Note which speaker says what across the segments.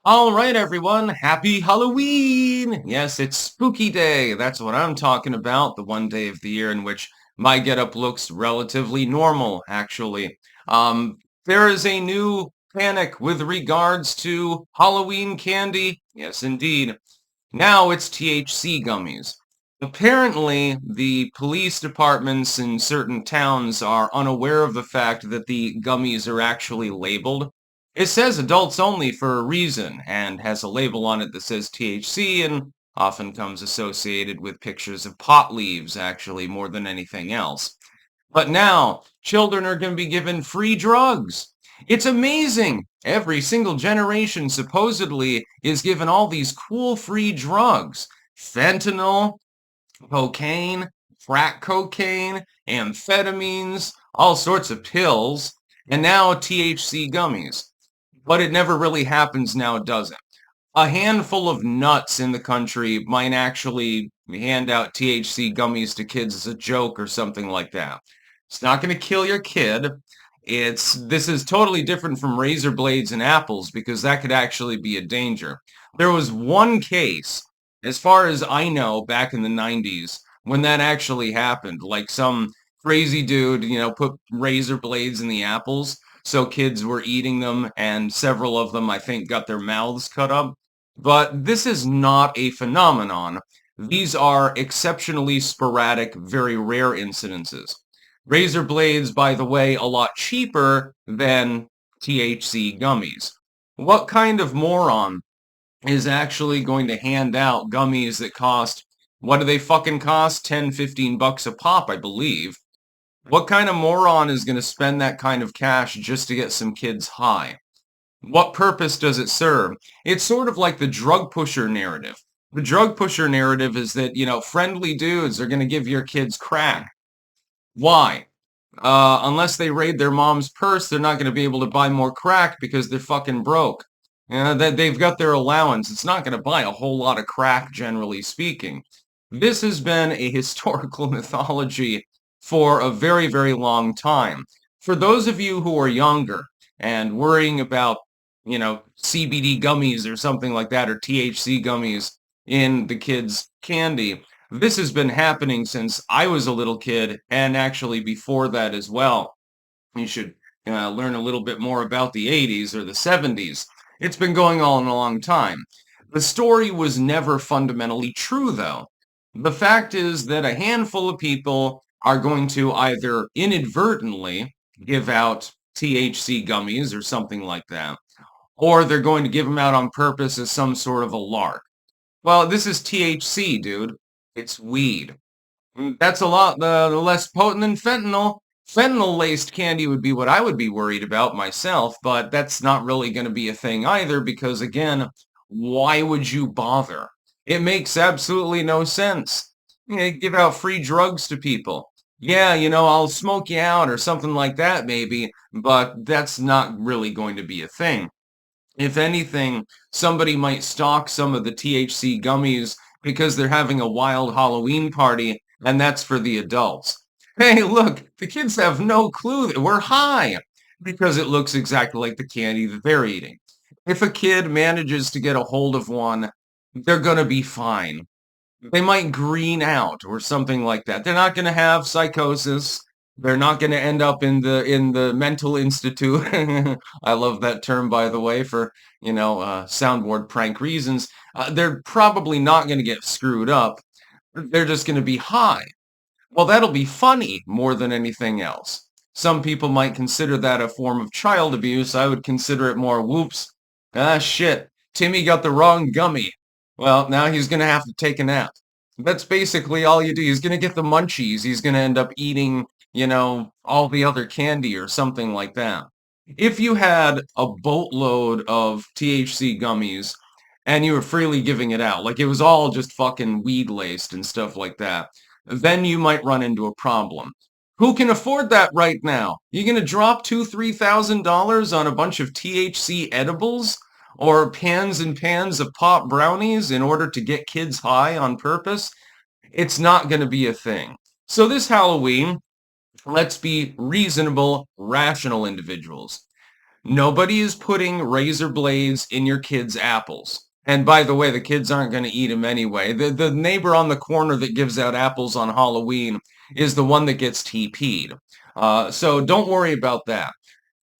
Speaker 1: All right, everyone. Happy Halloween. Yes, it's spooky day. That's what I'm talking about. The one day of the year in which my getup looks relatively normal, actually. There is a new panic with regards to Halloween candy. Yes, indeed. Now it's THC gummies. Apparently, the police departments in certain towns are unaware of the fact that the gummies are actually labeled. It says adults only for a reason and has a label on it that says THC and often comes associated with pictures of pot leaves, actually, more than anything else. But now, children are going to be given free drugs. It's amazing. Every single generation supposedly is given all these cool free drugs. Fentanyl, cocaine, crack cocaine, amphetamines, all sorts of pills, and now THC gummies. But it never really happens now, does it? A handful of nuts in the country might actually hand out THC gummies to kids as a joke or something like that. It's not going to kill your kid. This is totally different from razor blades and apples because that could actually be a danger. There was one case, as far as I know, back in the 90s when that actually happened. Like some crazy dude, put razor blades in the apples so kids were eating them and several of them I think got their mouths cut up. But this is not a phenomenon. These are exceptionally sporadic, very rare incidences. Razor blades, by the way, a lot cheaper than THC gummies. What kind of moron is actually going to hand out gummies that cost, what do they fucking cost? 10, 15 bucks a pop, I believe. What kind of moron is going to spend that kind of cash just to get some kids high? What purpose does it serve? It's sort of like the drug pusher narrative. The drug pusher narrative is that, friendly dudes are going to give your kids crack. Why? Unless they raid their mom's purse, they're not going to be able to buy more crack because they're fucking broke. They've got their allowance. It's not going to buy a whole lot of crack, generally speaking. This has been a historical mythology for a very, very long time. For those of you who are younger and worrying about, CBD gummies or something like that, or THC gummies in the kids' candy, this has been happening since I was a little kid and actually before that as well. You should learn a little bit more about the 80s or the 70s. It's been going on a long time. The story was never fundamentally true, though. The fact is that a handful of people are going to either inadvertently give out THC gummies or something like that, or they're going to give them out on purpose as some sort of a lark. Well, this is THC, dude. It's weed. That's a lot less potent than fentanyl. Fentanyl-laced candy would be what I would be worried about myself, but that's not really going to be a thing either because, again, why would you bother? It makes absolutely no sense. Give out free drugs to people. Yeah, I'll smoke you out or something like that maybe, but that's not really going to be a thing. If anything, somebody might stock some of the THC gummies because they're having a wild Halloween party, and that's for the adults. Hey, look, the kids have no clue that we're high because it looks exactly like the candy that they're eating. If a kid manages to get a hold of one, they're going to be fine. They might green out or something like that. They're not going to have psychosis. They're not going to end up in the mental institute. I love that term, by the way, for soundboard prank reasons. They're probably not going to get screwed up. They're just going to be high. Well, that'll be funny more than anything else. Some people might consider that a form of child abuse. I would consider it more, whoops, ah shit, Timmy got the wrong gummy. Well, now he's going to have to take a nap. That's basically all you do. He's going to get the munchies. He's going to end up eating, all the other candy or something like that. If you had a boatload of THC gummies and you were freely giving it out, like it was all just fucking weed laced and stuff like that, then you might run into a problem. Who can afford that right now? You gonna drop $2,000-3,000 on a bunch of THC edibles or pans and pans of pop brownies in order to get kids high on purpose? It's not gonna be a thing. So this Halloween, let's be reasonable, rational individuals. Nobody is putting razor blades in your kids' apples. And by the way, the kids aren't going to eat them anyway. The neighbor on the corner that gives out apples on Halloween is the one that gets TP'd. So don't worry about that.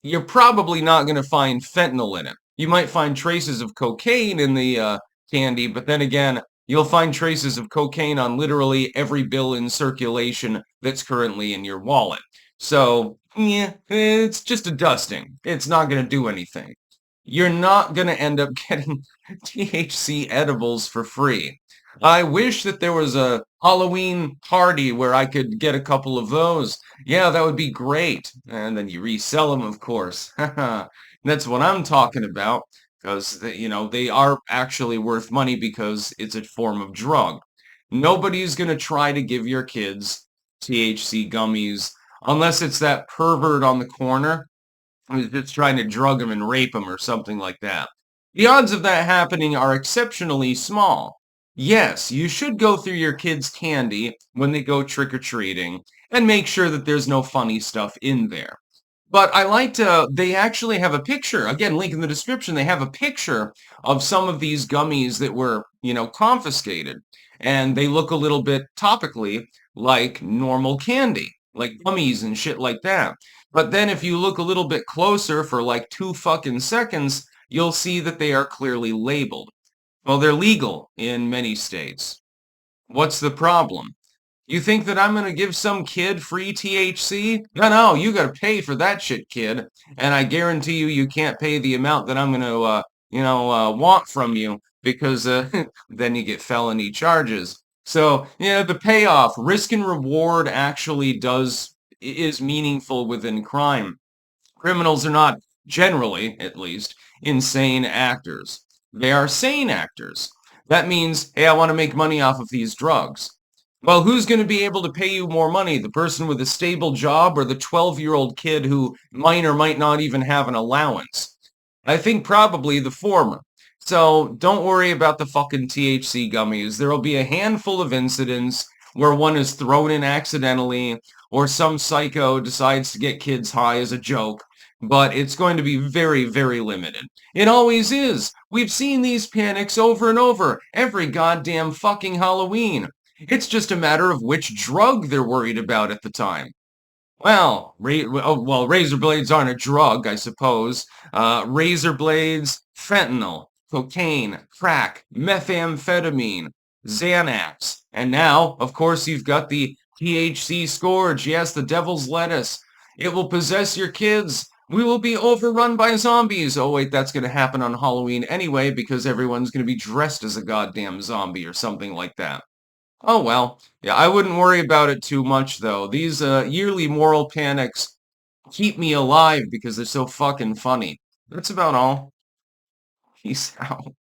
Speaker 1: You're probably not going to find fentanyl in it. You might find traces of cocaine in the candy, but then again, you'll find traces of cocaine on literally every bill in circulation that's currently in your wallet. So, yeah, it's just a dusting. It's not going to do anything. You're not going to end up getting THC edibles for free. I wish that there was a Halloween party where I could get a couple of those. Yeah, that would be great. And then you resell them, of course. That's what I'm talking about because they are actually worth money because it's a form of drug. Nobody's going to try to give your kids THC gummies unless it's that pervert on the corner who's just trying to drug them and rape them or something like that. The odds of that happening are exceptionally small. Yes, you should go through your kids' candy when they go trick-or-treating and make sure that there's no funny stuff in there. But I liked, they actually have a picture, again, link in the description, they have a picture of some of these gummies that were, confiscated. And they look a little bit topically like normal candy, like gummies and shit like that. But then if you look a little bit closer for like 2 fucking seconds, you'll see that they are clearly labeled. Well, they're legal in many states. What's the problem? You think that I'm going to give some kid free THC? No, no, you got to pay for that shit, kid. And I guarantee you, you can't pay the amount that I'm going to, want from you because then you get felony charges. So, the payoff, risk and reward actually is meaningful within crime. Criminals are not, generally at least, insane actors. They are sane actors. That means, hey, I want to make money off of these drugs. Well, who's going to be able to pay you more money? The person with a stable job or the 12-year-old kid who might or might not even have an allowance? I think probably the former. So don't worry about the fucking THC gummies. There will be a handful of incidents where one is thrown in accidentally or some psycho decides to get kids high as a joke, but it's going to be very, very limited. It always is. We've seen these panics over and over every goddamn fucking Halloween. It's just a matter of which drug they're worried about at the time. Razor blades aren't a drug, I suppose. Razor blades, fentanyl, cocaine, crack, methamphetamine, Xanax. And now, of course, you've got the THC scourge. Yes, the devil's lettuce. It will possess your kids. We will be overrun by zombies. Oh, wait, that's going to happen on Halloween anyway because everyone's going to be dressed as a goddamn zombie or something like that. Oh well. Yeah, I wouldn't worry about it too much though. These yearly moral panics keep me alive because they're so fucking funny. That's about all. Peace out.